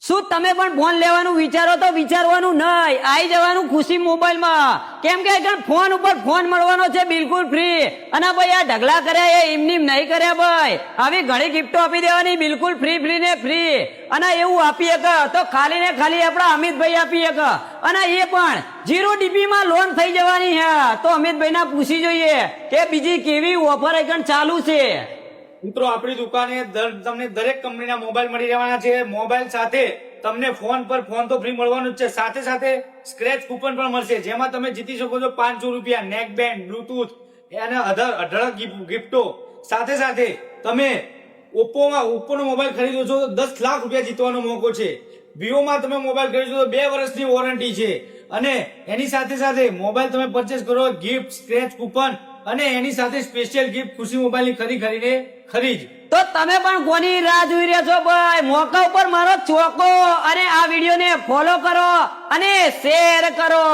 શું તમે પણ ફોન લેવાનું વિચારો તો વિચારવાનું નહીં, આવી જવાનું ખુશી મોબાઈલમાં. કેમ કે ફોન ઉપર ફોન મળવાનો છે બિલકુલ ફ્રી. અને ભાઈ આ ઢગલા કર્યા એ એમની નહીં કર્યા ભાઈ. આવી ઘણી ગિફ્ટો આપી દેવાની બિલકુલ ફ્રી ને ફ્રી. અને એવું આપી શકે તો ખાલી ને ખાલી આપણા અમિતભાઈ આપી શકે. અને એ પણ 0 DP માં લોન થઈ જવાની છે. તો અમિતભાઈ ના પૂછી જોઈએ કે બીજી કેવી ઓફર ચાલુ છે. મિત્રો આપણી દુકાને તમને દરેક કંપનીના મોબાઈલ મળી રહેવાના છે. મોબાઈલ સાથે તમને ફોન પર ફોન તો ફ્રી મળવાનું જ છે, સાથે સાથે સ્ક્રેચ કૂપન પણ મળશે, જેમાં તમે જીતી શકો છો 500 રૂપિયા, નેક બેન્ડ, બ્લુટૂથ અને અઢળક ગિફ્ટો. સાથે સાથે તમે ઓપ્પોનો મોબાઈલ ખરીદો છો તો 10 લાખ રૂપિયા જીતવાનો મોકો છે. વિવોમાં તમે મોબાઈલ ખરીદો તો 2 વર્ષની વોરંટી છે. અને એની સાથે સાથે મોબાઈલ તમે પરચેસ કરો, ગિફ્ટ, સ્ક્રેચ કૂપન અને એની સાથે સ્પેશિયલ ગિફ્ટ ખુશી મોબાઈલની ખરીદ. તો તમે પણ કોની રાહ જોઈ રહ્યા છો ભાઈ? મોકા ઉપર મારો ચોકો અને આ વિડીયોને ફોલો કરો અને શેર કરો.